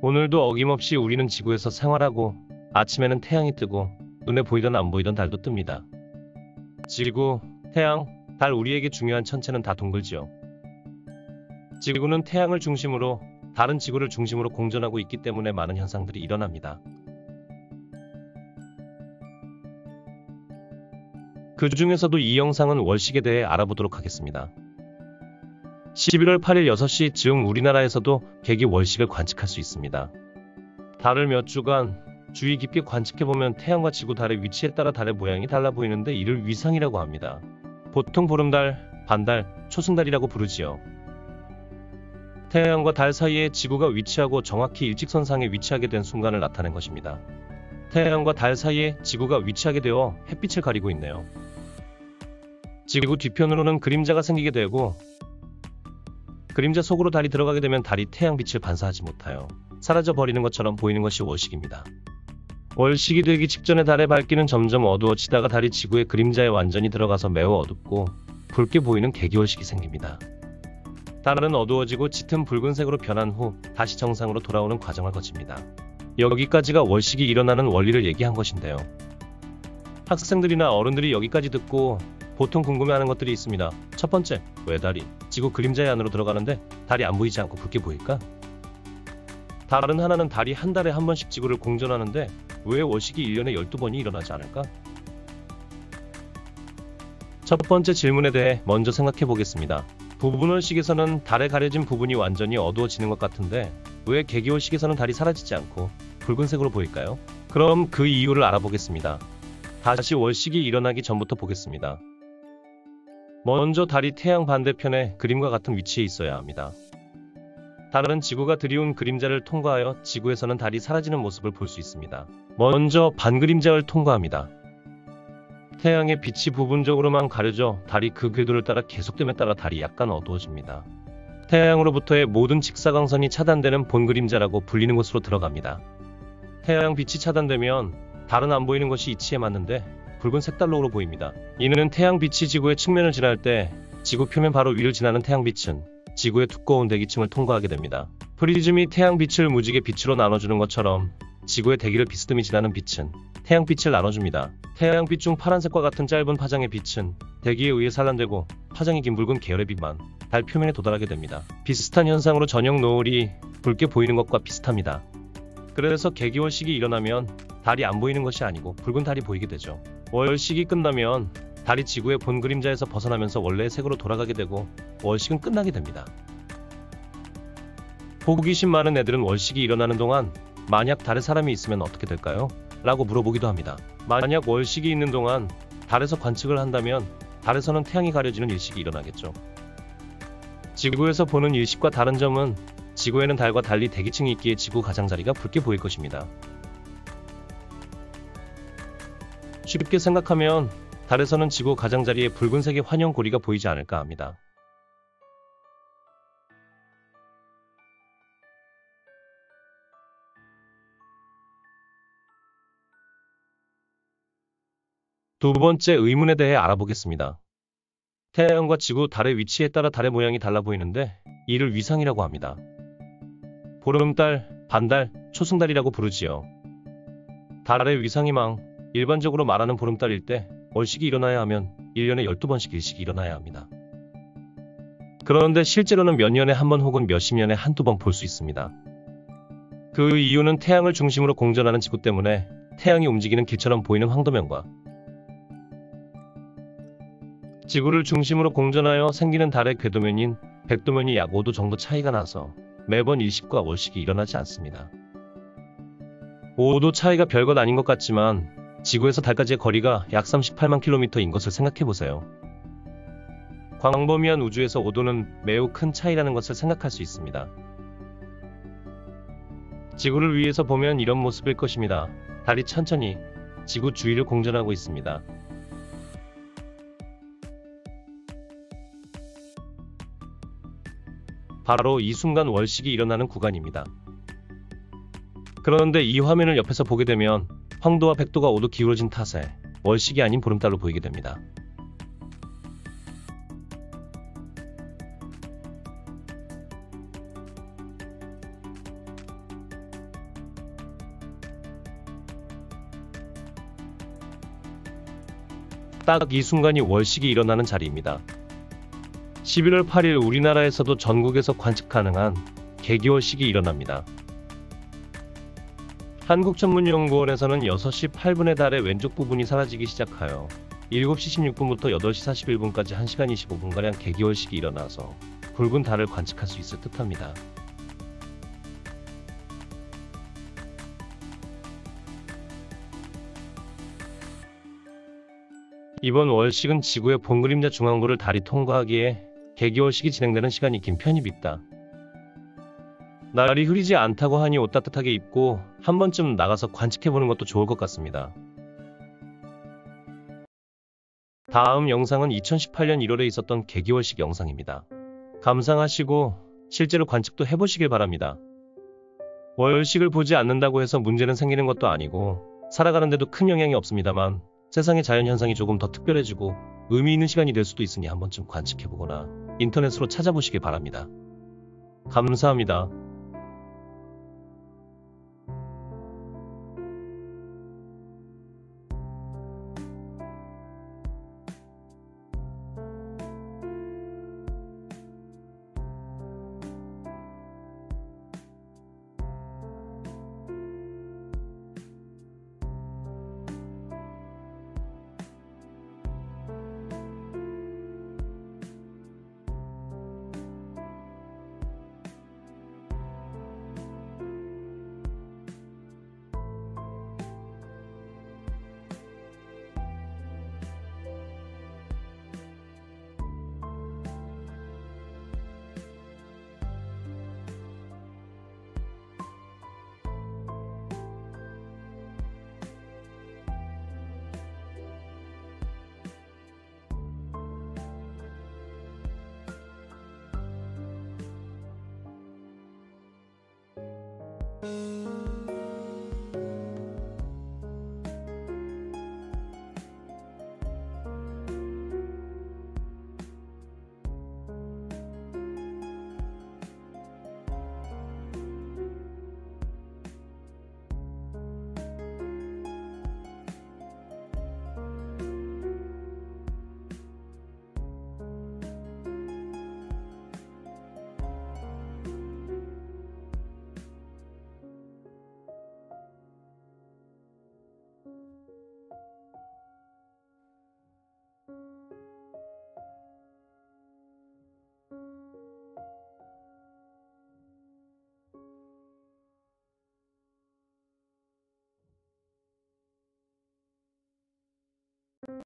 오늘도 어김없이 우리는 지구에서 생활하고 아침에는 태양이 뜨고 눈에 보이던 안 보이던 달도 뜹니다. 지구, 태양, 달 우리에게 중요한 천체는 다 동글지요. 지구는 태양을 중심으로 달은 지구를 중심으로 공전하고 있기 때문에 많은 현상들이 일어납니다. 그 중에서도 이 영상은 월식에 대해 알아보도록 하겠습니다. 11월 8일 6시 즈음 우리나라에서도 개기 월식을 관측할 수 있습니다. 달을 몇 주간 주의 깊게 관측해보면 태양과 지구 달의 위치에 따라 달의 모양이 달라 보이는데 이를 위상이라고 합니다. 보통 보름달, 반달, 초승달이라고 부르지요. 태양과 달 사이에 지구가 위치하고 정확히 일직선상에 위치하게 된 순간을 나타낸 것입니다. 태양과 달 사이에 지구가 위치하게 되어 햇빛을 가리고 있네요. 지구 뒤편으로는 그림자가 생기게 되고 그림자 속으로 달이 들어가게 되면 달이 태양빛을 반사하지 못하여 사라져 버리는 것처럼 보이는 것이 월식입니다. 월식이 되기 직전에 달의 밝기는 점점 어두워지다가 달이 지구의 그림자에 완전히 들어가서 매우 어둡고 붉게 보이는 개기월식이 생깁니다. 달은 어두워지고 짙은 붉은색으로 변한 후 다시 정상으로 돌아오는 과정을 거칩니다. 여기까지가 월식이 일어나는 원리를 얘기한 것인데요. 학생들이나 어른들이 여기까지 듣고 보통 궁금해하는 것들이 있습니다. 첫 번째, 왜 달이 지구 그림자의 안으로 들어가는데 달이 안 보이지 않고 붉게 보일까? 달은 하나는 달이 한 달에 한 번씩 지구를 공전하는데 왜 월식이 1년에 12번이 일어나지 않을까? 첫 번째 질문에 대해 먼저 생각해 보겠습니다. 부분월식에서는 달에 가려진 부분이 완전히 어두워지는 것 같은데 왜 개기월식에서는 달이 사라지지 않고 붉은색으로 보일까요? 그럼 그 이유를 알아보겠습니다. 다시 월식이 일어나기 전부터 보겠습니다. 먼저 달이 태양 반대편에 그림과 같은 위치에 있어야 합니다. 달은 지구가 들이운 그림자를 통과하여 지구에서는 달이 사라지는 모습을 볼 수 있습니다. 먼저 반그림자를 통과합니다. 태양의 빛이 부분적으로만 가려져 달이 그 궤도를 따라 계속됨에 따라 달이 약간 어두워집니다. 태양으로부터의 모든 직사광선이 차단되는 본그림자라고 불리는 곳으로 들어갑니다. 태양 빛이 차단되면 달은 안 보이는 것이 이치에 맞는데 붉은 색달록으로 보입니다. 이는 태양빛이 지구의 측면을 지날 때 지구 표면 바로 위를 지나는 태양빛은 지구의 두꺼운 대기층을 통과하게 됩니다. 프리즘이 태양빛을 무지개 빛으로 나눠주는 것처럼 지구의 대기를 비스듬히 지나는 빛은 태양빛을 나눠줍니다. 태양빛 중 파란색과 같은 짧은 파장의 빛은 대기에 의해 산란되고 파장이 긴 붉은 계열의 빛만 달 표면에 도달하게 됩니다. 비슷한 현상으로 저녁 노을이 붉게 보이는 것과 비슷합니다. 그래서 개기월식이 일어나면 달이 안 보이는 것이 아니고 붉은 달이 보이게 되죠. 월식이 끝나면 달이 지구의 본 그림자에서 벗어나면서 원래의 색으로 돌아가게 되고 월식은 끝나게 됩니다. 호기심 많은 애들은 월식이 일어나는 동안 만약 달에 사람이 있으면 어떻게 될까요? 라고 물어보기도 합니다. 만약 월식이 있는 동안 달에서 관측을 한다면 달에서는 태양이 가려지는 일식이 일어나겠죠. 지구에서 보는 일식과 다른 점은 지구에는 달과 달리 대기층이 있기에 지구 가장자리가 붉게 보일 것입니다. 쉽게 생각하면 달에서는 지구 가장자리에 붉은색의 환영고리가 보이지 않을까 합니다. 두 번째 의문에 대해 알아보겠습니다. 태양과 지구, 달의 위치에 따라 달의 모양이 달라 보이는데 이를 위상이라고 합니다. 보름달, 반달, 초승달이라고 부르지요. 달의 위상이망, 일반적으로 말하는 보름달일 때 월식이 일어나야 하면 1년에 12번씩 일식이 일어나야 합니다. 그런데 실제로는 몇 년에 한 번 혹은 몇십 년에 한두 번 볼 수 있습니다. 그 이유는 태양을 중심으로 공전하는 지구 때문에 태양이 움직이는 길처럼 보이는 황도면과 지구를 중심으로 공전하여 생기는 달의 궤도면인 백도면이 약 5도 정도 차이가 나서 매번 일식과 월식이 일어나지 않습니다. 5도 차이가 별것 아닌 것 같지만 지구에서 달까지의 거리가 약 38만 킬로미터인 것을 생각해보세요. 광범위한 우주에서 5도는 매우 큰 차이라는 것을 생각할 수 있습니다. 지구를 위에서 보면 이런 모습일 것입니다. 달이 천천히 지구 주위를 공전하고 있습니다. 바로 이 순간 월식이 일어나는 구간입니다. 그런데 이 화면을 옆에서 보게 되면 황도와 백도가 5도 기울어진 탓에 월식이 아닌 보름달로 보이게 됩니다. 딱 이 순간이 월식이 일어나는 자리입니다. 11월 8일 우리나라에서도 전국에서 관측 가능한 개기월식이 일어납니다. 한국천문연구원에서는 6시 8분에 달의 왼쪽 부분이 사라지기 시작하여 7시 16분부터 8시 41분까지 1시간 25분가량 개기월식이 일어나서 붉은 달을 관측할 수 있을 듯합니다. 이번 월식은 지구의 본그림자 중앙부를 달이 통과하기에 개기월식이 진행되는 시간이 긴 편입니다. 날이 흐리지 않다고 하니 옷 따뜻하게 입고 한 번쯤 나가서 관측해보는 것도 좋을 것 같습니다. 다음 영상은 2018년 1월에 있었던 개기월식 영상입니다. 감상하시고 실제로 관측도 해보시길 바랍니다. 월식을 보지 않는다고 해서 문제는 생기는 것도 아니고 살아가는데도 큰 영향이 없습니다만 세상의 자연현상이 조금 더 특별해지고 의미 있는 시간이 될 수도 있으니 한 번쯤 관측해보거나 인터넷으로 찾아보시길 바랍니다. 감사합니다.